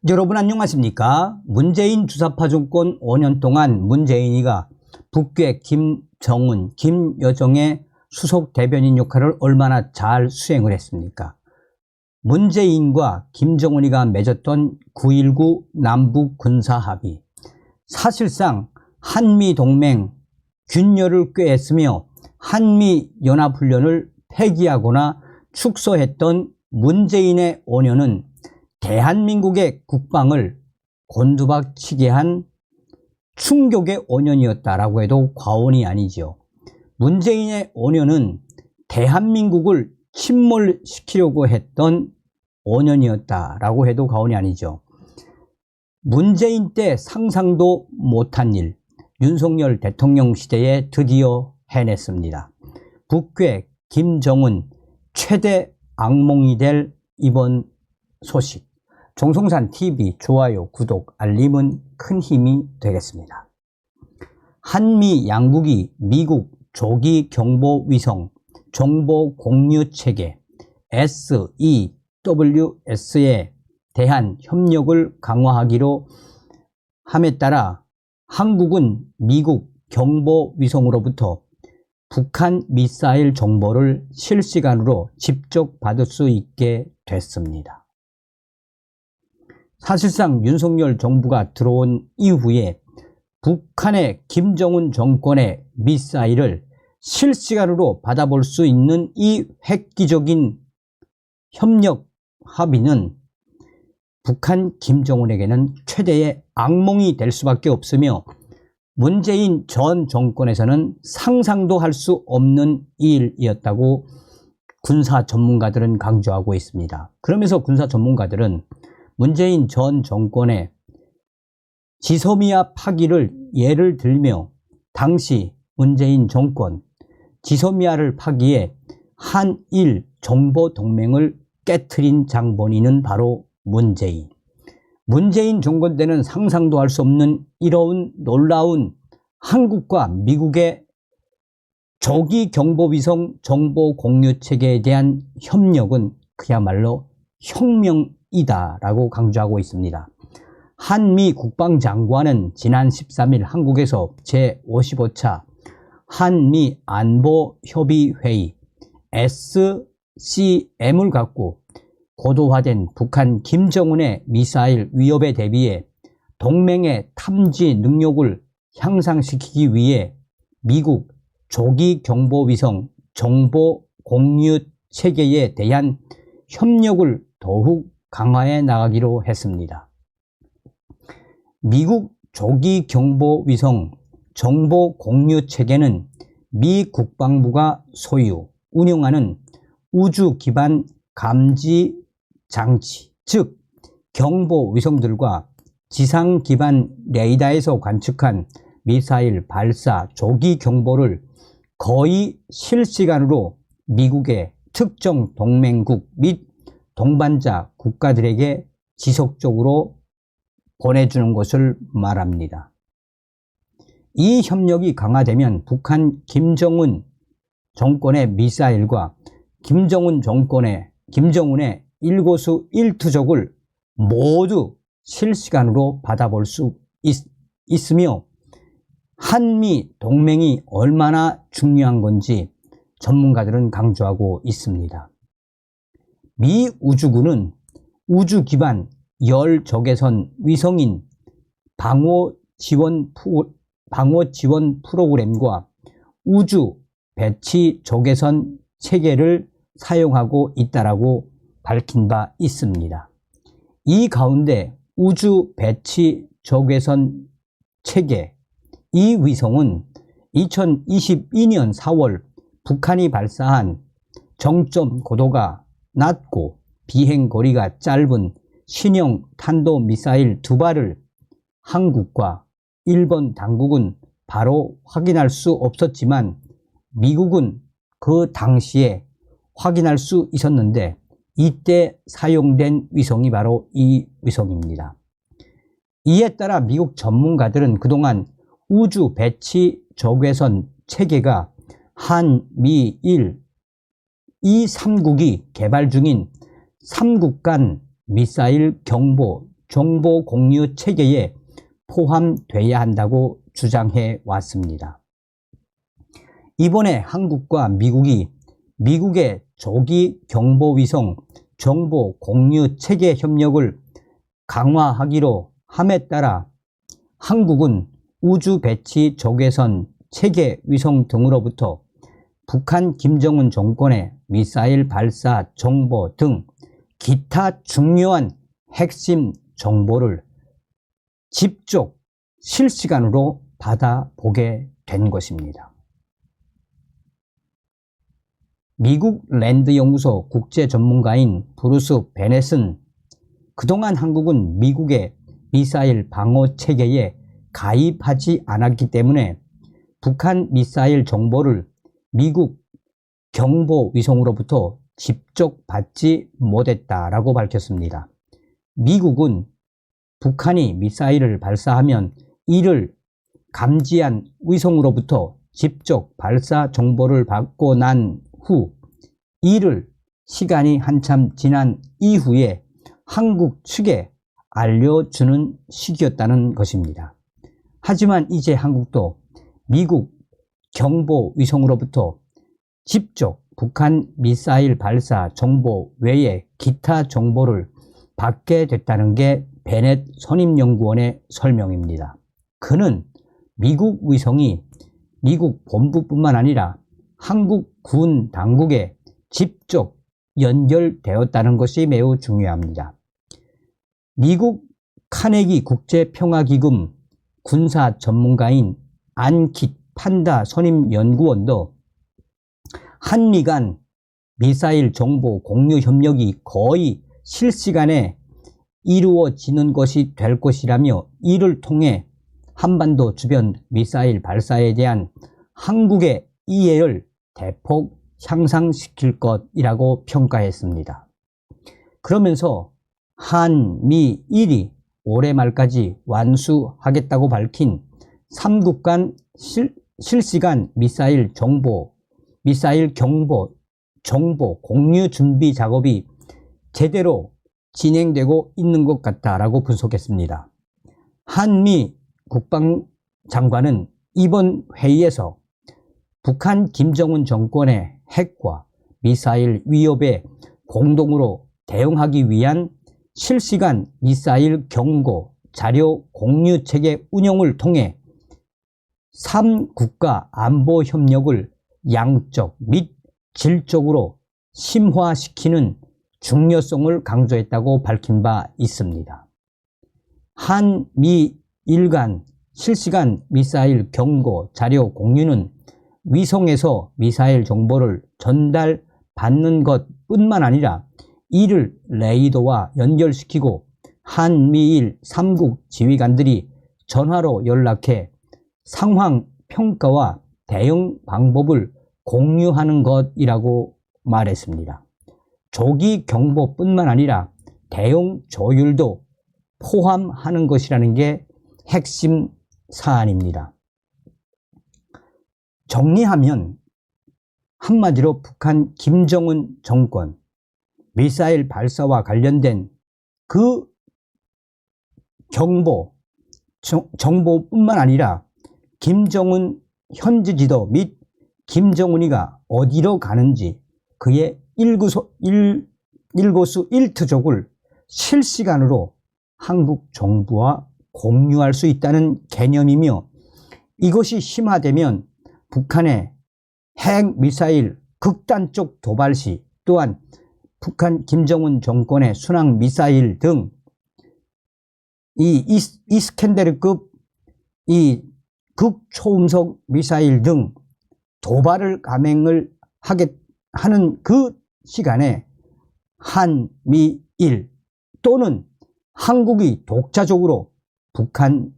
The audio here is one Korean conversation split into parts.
여러분 안녕하십니까? 문재인 주사파 정권 5년 동안 문재인이가 북괴 김정은, 김여정의 수석 대변인 역할을 얼마나 잘 수행을 했습니까? 문재인과 김정은이가 맺었던 9.19 남북 군사합의, 사실상 한미동맹 균열을 꾀했으며 한미연합훈련을 폐기하거나 축소했던 문재인의 5년은 대한민국의 국방을 곤두박치게 한 충격의 5년이었다라고 해도 과언이 아니죠. 문재인의 5년은 대한민국을 침몰시키려고 했던 5년이었다라고 해도 과언이 아니죠. 문재인 때 상상도 못한 일, 윤석열 대통령 시대에 드디어 해냈습니다. 북괴 김정은 최대 악몽이 될 이번 소식. 정성산TV 좋아요, 구독, 알림은 큰 힘이 되겠습니다. 한미 양국이 미국 조기 경보 위성 정보 공유 체계 SEWS에 대한 협력을 강화하기로 함에 따라 한국은 미국 경보 위성으로부터 북한 미사일 정보를 실시간으로 직접 받을 수 있게 됐습니다. 사실상 윤석열 정부가 들어온 이후에 북한의 김정은 정권의 미사일을 실시간으로 받아볼 수 있는 이 획기적인 협력 합의는 북한 김정은에게는 최대의 악몽이 될 수밖에 없으며 문재인 전 정권에서는 상상도 할 수 없는 일이었다고 군사 전문가들은 강조하고 있습니다. 그러면서 군사 전문가들은 문재인 전 정권의 지소미아 파기를 예를 들며 당시 문재인 정권 지소미아를 파기해 한일 정보 동맹을 깨트린 장본인은 바로 문재인 정권 때는 상상도 할 수 없는 이런 놀라운 한국과 미국의 조기 경보위성 정보 공유 체계에 대한 협력은 그야말로 혁명이다라고 강조하고 있습니다. 한미 국방장관은 지난 13일 한국에서 제55차 한미 안보협의회의 SCM을 갖고 고도화된 북한 김정은의 미사일 위협에 대비해 동맹의 탐지 능력을 향상시키기 위해 미국 조기 경보위성 정보 공유 체계에 대한 협력을 더욱 강화해 나가기로 했습니다. 미국 조기 경보위성 정보 공유 체계는 미 국방부가 소유, 운영하는 우주 기반 감지 장치, 즉 경보 위성들과 지상 기반 레이더에서 관측한 미사일 발사 조기 경보를 거의 실시간으로 미국의 특정 동맹국 및 동반자 국가들에게 지속적으로 보내주는 것을 말합니다. 이 협력이 강화되면 북한 김정은 정권의 미사일과 김정은의 일거수 일투족을 모두 실시간으로 받아볼 수 있으며 한미 동맹이 얼마나 중요한 건지 전문가들은 강조하고 있습니다. 미 우주군은 우주 기반 열 적외선 위성인 방어 지원 프로그램과 우주 배치 적외선 체계를 사용하고 있다라고 밝힌 바 있습니다. 이 가운데 우주 배치 적외선 체계 이 위성은 2022년 4월 북한이 발사한 정점 고도가 낮고 비행 거리가 짧은 신형 탄도미사일 2발을 한국과 일본 당국은 바로 확인할 수 없었지만 미국은 그 당시에 확인할 수 있었는데 이때 사용된 위성이 바로 이 위성입니다. 이에 따라 미국 전문가들은 그동안 우주 배치 적외선 체계가 한미일 이 3국이 개발 중인 3국 간 미사일 경보 정보 공유 체계에 포함돼야 한다고 주장해 왔습니다. 이번에 한국과 미국이 미국의 조기 경보위성 정보 공유 체계 협력을 강화하기로 함에 따라 한국은 우주 배치 적외선 체계 위성 등으로부터 북한 김정은 정권의 미사일 발사 정보 등 기타 중요한 핵심 정보를 직접 실시간으로 받아보게 된 것입니다. 미국 랜드 연구소 국제 전문가인 브루스 베넷은 그동안 한국은 미국의 미사일 방어 체계에 가입하지 않았기 때문에 북한 미사일 정보를 미국 경보 위성으로부터 직접 받지 못했다라고 밝혔습니다. 미국은 북한이 미사일을 발사하면 이를 감지한 위성으로부터 직접 발사 정보를 받고 난 후 이를 시간이 한참 지난 이후에 한국 측에 알려주는 시기였다는 것입니다. 하지만 이제 한국도 미국 경보 위성으로부터 직접 북한 미사일 발사 정보 외에 기타 정보를 받게 됐다는 게 베넷 선임연구원의 설명입니다. 그는 미국 위성이 미국 본부뿐만 아니라 한국 군 당국에 직접 연결되었다는 것이 매우 중요합니다. 미국 카네기 국제평화기금 군사 전문가인 안킷 판다 선임연구원도 한미 간 미사일 정보 공유 협력이 거의 실시간에 이루어지는 것이 될 것이라며 이를 통해 한반도 주변 미사일 발사에 대한 한국의 이해를 대폭 향상시킬 것이라고 평가했습니다. 그러면서 한미일이 올해 말까지 완수하겠다고 밝힌 3국 간 실시간 미사일 경보 정보 공유 준비 작업이 제대로 진행되고 있는 것 같다라고 분석했습니다. 한미 국방장관은 이번 회의에서 북한 김정은 정권의 핵과 미사일 위협에 공동으로 대응하기 위한 실시간 미사일 경고 자료 공유 체계 운영을 통해 3국가 안보 협력을 양적 및 질적으로 심화시키는 중요성을 강조했다고 밝힌 바 있습니다. 한미일 간 실시간 미사일 경고 자료 공유는 위성에서 미사일 정보를 전달받는 것뿐만 아니라 이를 레이더와 연결시키고 한미일 3국 지휘관들이 전화로 연락해 상황 평가와 대응 방법을 공유하는 것이라고 말했습니다. 조기 경보뿐만 아니라 대응 조율도 포함하는 것이라는 게 핵심 사안입니다. 정리하면 한마디로 북한 김정은 정권 미사일 발사와 관련된 그 정보뿐만 아니라 김정은 현지 지도 및 김정은이가 어디로 가는지 그의 일거수일투족을 실시간으로 한국 정부와 공유할 수 있다는 개념이며 이것이 심화되면 북한의 핵미사일 극단적 도발 시 또한 북한 김정은 정권의 순항미사일 등 이스캔데르급 이 극초음속 미사일 등 도발을 감행을 하는 그 시간에 한미일 또는 한국이 독자적으로 북한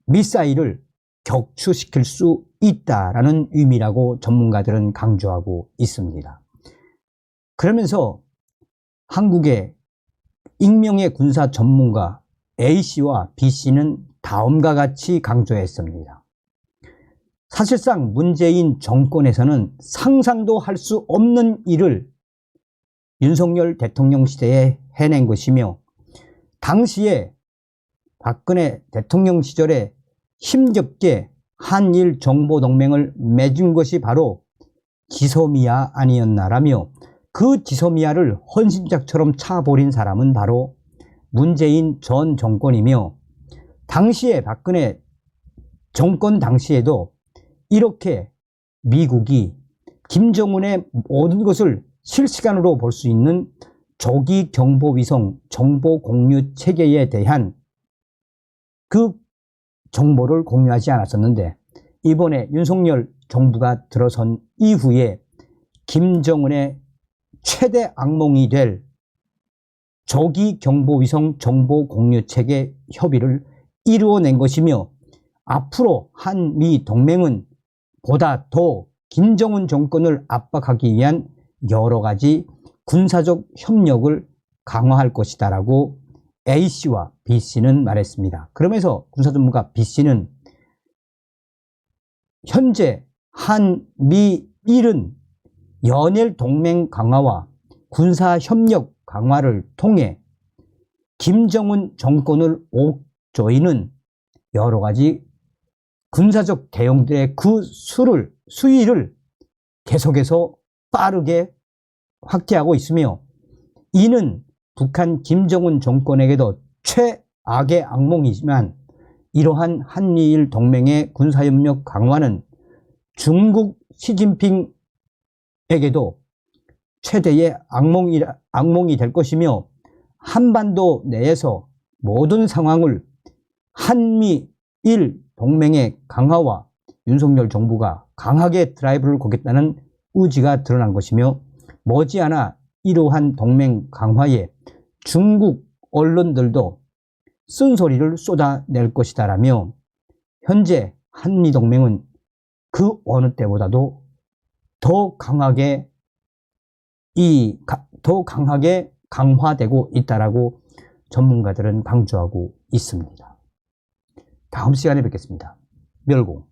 미사일을 격추시킬 수 있다라는 의미라고 전문가들은 강조하고 있습니다. 그러면서 한국의 익명의 군사 전문가 A씨와 B씨는 다음과 같이 강조했습니다. 사실상 문재인 정권에서는 상상도 할 수 없는 일을 윤석열 대통령 시대에 해낸 것이며 당시에 박근혜 대통령 시절에 힘겹게 한일 정보동맹을 맺은 것이 바로 지소미아 아니었나라며 그 지소미아를 헌신작처럼 차버린 사람은 바로 문재인 전 정권이며 당시에 박근혜 정권 당시에도 이렇게 미국이 김정은의 모든 것을 실시간으로 볼 수 있는 조기 경보위성 정보 공유 체계에 대한 그 정보를 공유하지 않았었는데 이번에 윤석열 정부가 들어선 이후에 김정은의 최대 악몽이 될 조기 경보위성 정보 공유 체계 협의를 이루어낸 것이며 앞으로 한미 동맹은 보다 더 김정은 정권을 압박하기 위한 여러 가지 군사적 협력을 강화할 것이다 라고 A씨와 B씨는 말했습니다. 그러면서 군사전문가 B씨는 현재 한미일은 연일 동맹 강화와 군사협력 강화를 통해 김정은 정권을 옥조이는 여러 가지 군사적 대응들의 그 수위를 계속해서 빠르게 확대하고 있으며 이는 북한 김정은 정권에게도 최악의 악몽이지만 이러한 한미일 동맹의 군사협력 강화는 중국 시진핑에게도 최대의 악몽이 될 것이며 한반도 내에서 모든 상황을 한미일 동맹의 강화와 윤석열 정부가 강하게 드라이브를 거겠다는 의지가 드러난 것이며 머지않아 이러한 동맹 강화에 중국 언론들도 쓴소리를 쏟아낼 것이다 라며 현재 한미동맹은 그 어느 때보다도 더 강하게 강화되고 있다라고 전문가들은 강조하고 있습니다. 다음 시간에 뵙겠습니다. 멸공.